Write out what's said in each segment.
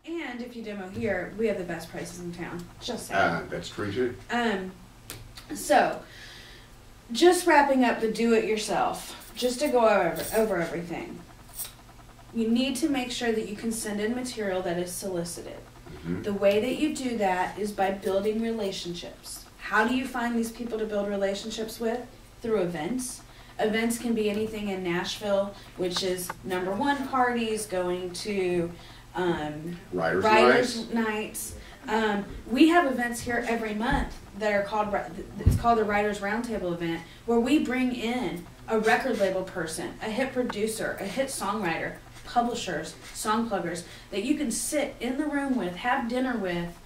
And if you demo here, we have the best prices in town. Just saying. That's true too. So, just wrapping up the do-it-yourself, just to go over everything. You need to make sure that you can send in material that is solicited. Mm-hmm. The way that you do that is by building relationships. How do you find these people to build relationships with? Through events. Events can be anything in Nashville, which is #1 parties, going to Writers' Nights. We have events here every month that are called, it's called the Writers Roundtable event, where we bring in a record label person, a hit producer, a hit songwriter, publishers, song pluggers, that you can sit in the room with, have dinner with,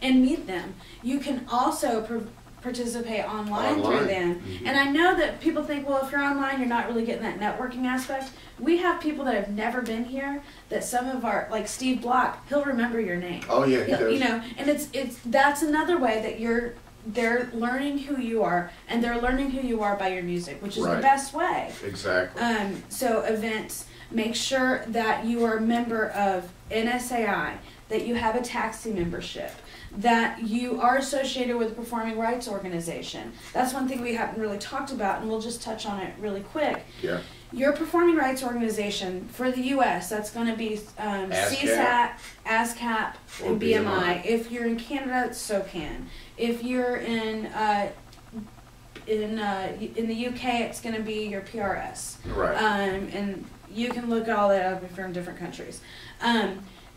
and meet them. You can also participate online through them. Mm-hmm. And I know that people think, well, if you're online, you're not really getting that networking aspect. We have people that have never been here that some of our, like Steve Block, he'll remember your name. Oh yeah, he does. You know, and that's another way that they're learning who you are, and they're learning who you are by your music, which is the best way. Exactly. So events, make sure that you are a member of NSAI, that you have a taxi membership, that you are associated with a performing rights organization. That's one thing we haven't really talked about, and we'll just touch on it really quick. Yeah. Your performing rights organization for the U.S., that's going to be CSAT, ASCAP, and BMI. If you're in Canada, it's SOCAN. If you're in the UK, it's going to be your PRS. Right. And you can look all that up if you're in different countries.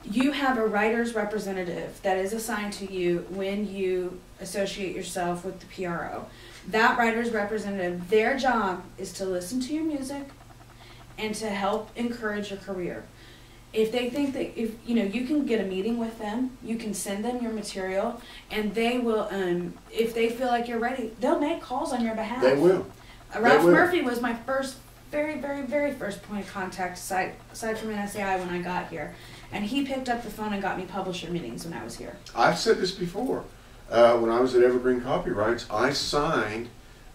You have a writer's representative that is assigned to you when you associate yourself with the PRO. That writer's representative, their job is to listen to your music and to help encourage your career. If they think that, you can get a meeting with them, you can send them your material, and they will, if they feel like you're ready, they'll make calls on your behalf. They will. Ralph Murphy was my very first point of contact, aside from NSAI, when I got here. And he picked up the phone and got me publisher meetings when I was here. I've said this before. When I was at Evergreen Copyrights, I signed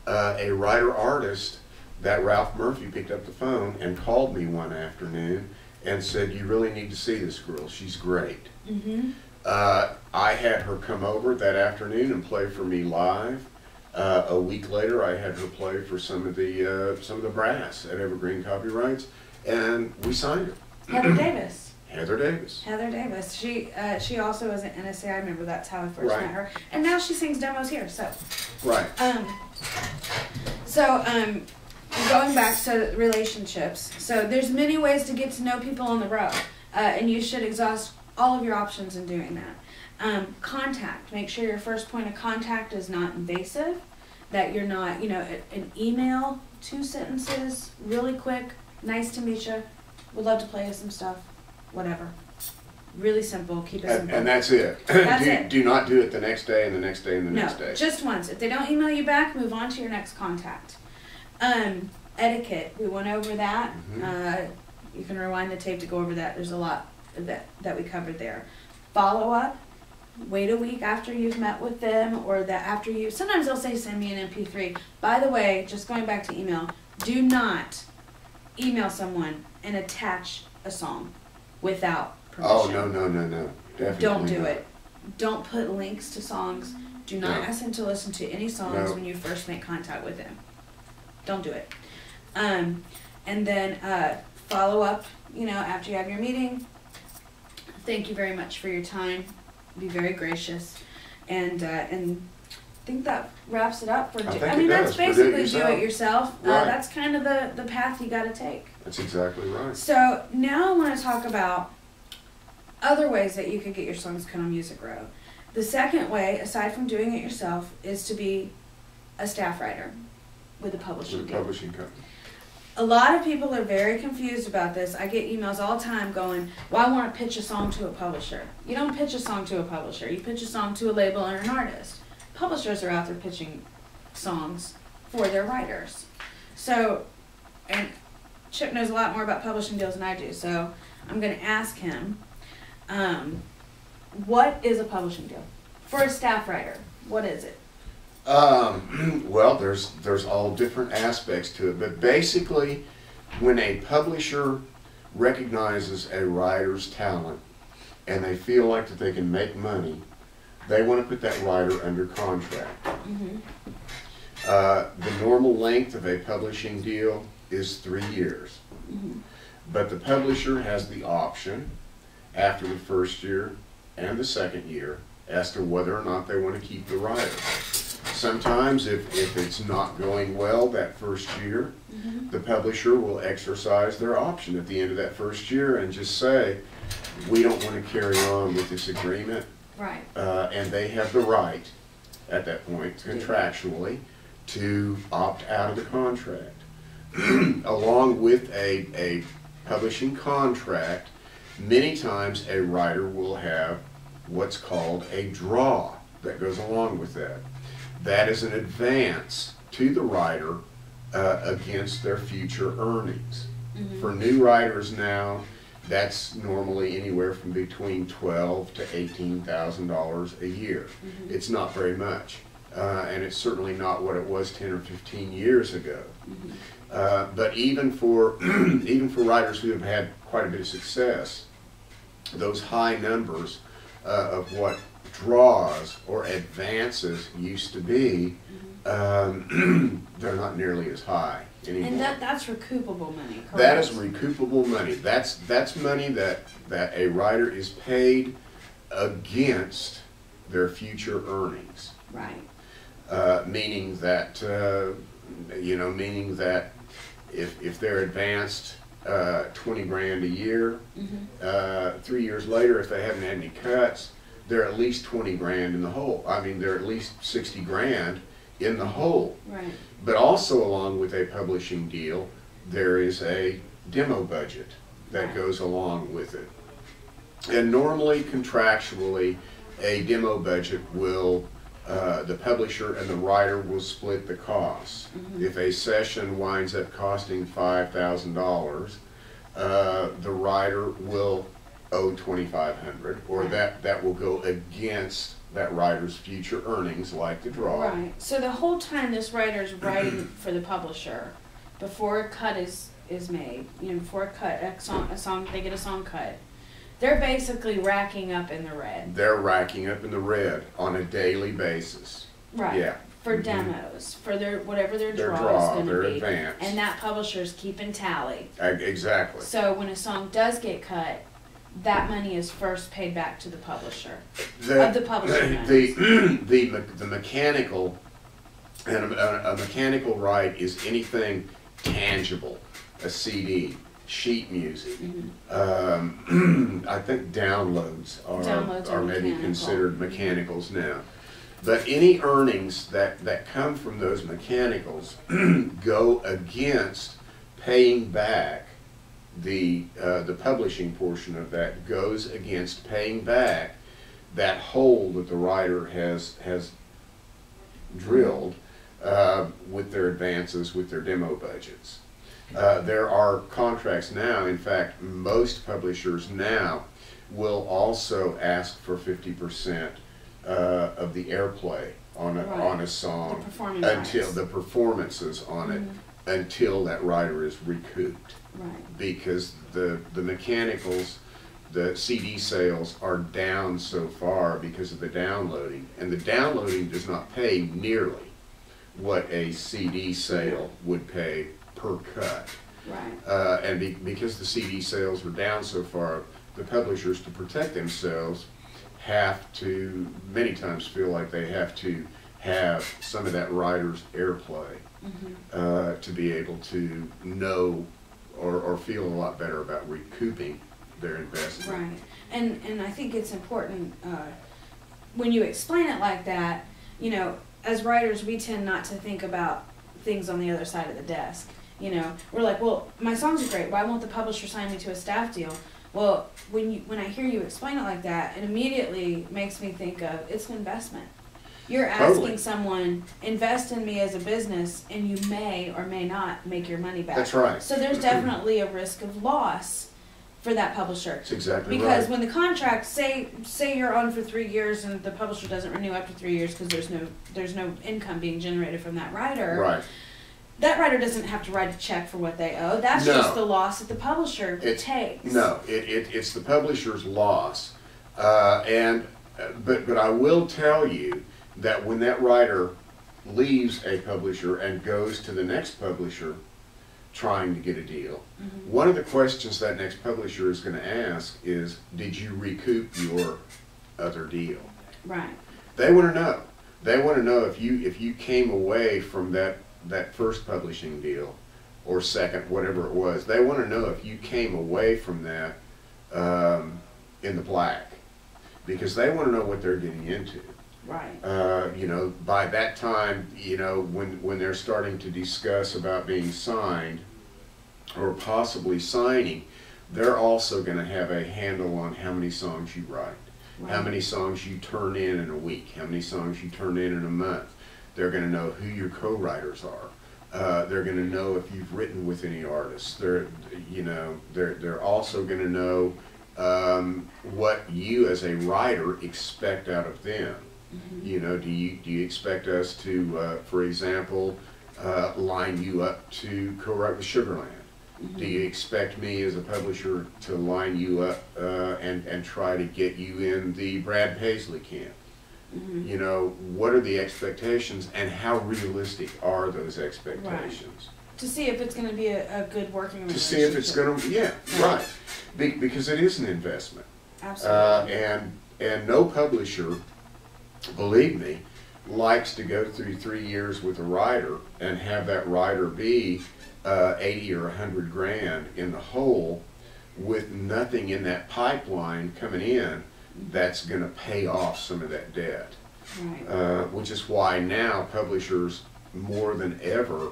a writer-artist that Ralph Murphy picked up the phone and called me one afternoon and said, "You really need to see this girl. She's great." Mm-hmm. I had her come over that afternoon and play for me live. A week later, I had her play for some of the brass at Evergreen Copyrights, and we signed her. Heather Davis. Heather Davis. Heather Davis. She also was an NSAI member. That's how I first Right. met her. And now she sings demos here. So. Right. Going back to relationships. So there's many ways to get to know people on the road, and you should exhaust all of your options in doing that. Contact. Make sure your first point of contact is not invasive. That you're not, an email, 2 sentences, really quick. Nice to meet you. Would love to play you some stuff. Whatever. Really simple. Keep it simple. And that's it. Do not do it the next day and the next day and the next day. Just once. If they don't email you back, move on to your next contact. Etiquette. We went over that. Mm-hmm. You can rewind the tape to go over that. There's a lot that we covered there. Follow up. Wait a week after you've met with them, or that after you. Sometimes they'll say, "Send me an MP3." By the way, just going back to email, do not email someone and attach a song without permission. Oh, no. Definitely Don't do not. it. Don't put links to songs. Do not ask them to listen to any songs when you first make contact with them. Don't do it. And then follow up, after you have your meeting. Thank you very much for your time. Be very gracious. And I think that wraps it up for that's basically do it yourself. Right. That's kind of the path you got to take. That's exactly right. So now I want to talk about other ways that you could get your songs cut on Music Row. The second way, aside from doing it yourself, is to be a staff writer with a publishing deal. Publishing company. A lot of people are very confused about this. I get emails all the time going, "Well, I want to pitch a song to a publisher." You don't pitch a song to a publisher. You pitch a song to a label or an artist. Publishers are out there pitching songs for their writers. So, and Chip knows a lot more about publishing deals than I do, so I'm going to ask him, what is a publishing deal? For a staff writer, what is it? Well, there's all different aspects to it, but basically, when a publisher recognizes a writer's talent and they feel like that they can make money, they want to put that writer under contract. Mm-hmm. The normal length of a publishing deal is 3 years. Mm-hmm. But the publisher has the option after the first year and the second year as to whether or not they want to keep the writer. Sometimes if it's not going well that first year, Mm-hmm. the publisher will exercise their option at the end of that first year and just say, we don't want to carry on with this agreement. Right. And they have the right at that point contractually to opt out of the contract. Along with a publishing contract, many times a writer will have what's called a draw that goes along with that. That is an advance to the writer against their future earnings. Mm-hmm. For new writers now, that's normally anywhere from between $12,000 to $18,000 a year. Mm-hmm. It's not very much, and it's certainly not what it was 10 or 15 years ago. Mm-hmm. But even for even for writers who have had quite a bit of success, those high numbers of what draws or advances used to be, they're not nearly as high anymore. And that's recoupable money, correct? That is recoupable money. That's money that a writer is paid against their future earnings. Right. Meaning that meaning that if they're advanced 20 grand a year, Mm-hmm. 3 years later, if they haven't had any cuts, they're at least 20 grand in the hole. I mean, they're at least 60 grand in the hole. Right. But also along with a publishing deal, there is a demo budget that Right. goes along with it. And normally, contractually, a demo budget will, the publisher and the writer will split the costs. Mm-hmm. If a session winds up costing $5,000, the writer will owe $2,500, or Right. that will go against that writer's future earnings, like the draw. Right. So the whole time this writer's writing for the publisher, before a cut is made, before a song, they get a song cut, they're basically racking up in the red. They're racking up in the red on a daily basis. Right. Yeah. For Mhm. demos, for whatever their Their draw draw, is going their to be. advance. And that publisher's keeping tally. Exactly. So when a song does get cut, that money is first paid back to the publisher. Of the publishing the mechanical, and a mechanical right is anything tangible, a CD, sheet music. Mm-hmm. I think downloads are maybe mechanical. considered mechanicals now. But any earnings that come from those mechanicals go against paying back the publishing portion of that goes against paying back that hole that the writer has drilled with their advances, with their demo budgets. There are contracts now, in fact, most publishers now will also ask for 50% of the airplay on a song until the performances on it, until that writer is recouped. Right. Because the mechanicals, the CD sales are down so far because of the downloading, and the downloading does not pay nearly what a CD sale would pay per cut. Right. And because the CD sales are down so far, the publishers, to protect themselves, have to many times feel like they have to have some of that writer's airplay to be able to know or feel a lot better about recouping their investment. Right. And I think it's important when you explain it like that, as writers, we tend not to think about things on the other side of the desk. We're like, well, my songs are great. Why won't the publisher sign me to a staff deal? Well, when I hear you explain it like that, it immediately makes me think of it's an investment. You're asking someone, invest in me as a business, and you may or may not make your money back. That's right. So there's definitely a risk of loss for that publisher. That's exactly because right. when the contract, say you're on for 3 years and the publisher doesn't renew after 3 years because there's no income being generated from that writer. Right. That writer doesn't have to write a check for what they owe. That's just the loss that the publisher takes. No, it's the publisher's loss. But I will tell you that when that writer leaves a publisher and goes to the next publisher trying to get a deal, one of the questions that next publisher is going to ask is, did you recoup your other deal? Right. They want to know. They want to know if you came away from that first publishing deal, or second, whatever it was. They want to know if you came away from that in the black, because they want to know what they're getting into. Right. You know, by that time, you know, when they're starting to discuss about being signed or possibly signing, they're also going to have a handle on how many songs you write, Right. how many songs you turn in a week, how many songs you turn in a month. They're going to know who your co-writers are. They're going to know if you've written with any artists. They're also going to know what you as a writer expect out of them. You know, do you expect us to, for example, line you up to co-write with Sugarland? Do you expect me as a publisher to line you up and try to get you in the Brad Paisley camp? You know, what are the expectations and how realistic are those expectations? Right. To see if it's going to be a good working relationship. To see if it's going to, yeah, right. Because it is an investment. Absolutely. And no publisher, believe me, likes to go through 3 years with a writer and have that writer be 80 or 100 grand in the hole with nothing in that pipeline coming in that's going to pay off some of that debt. Right. Which is why now publishers more than ever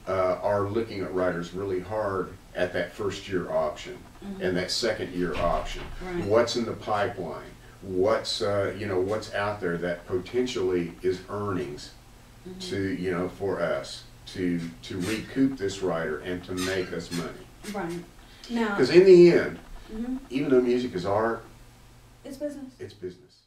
are looking at writers really hard at that first year option and that second year option. Right. What's in the pipeline? What's what's out there that potentially is earnings to for us to recoup this writer and to make us money. Right. Now, because in the end, even though music is art, it's business. it's business.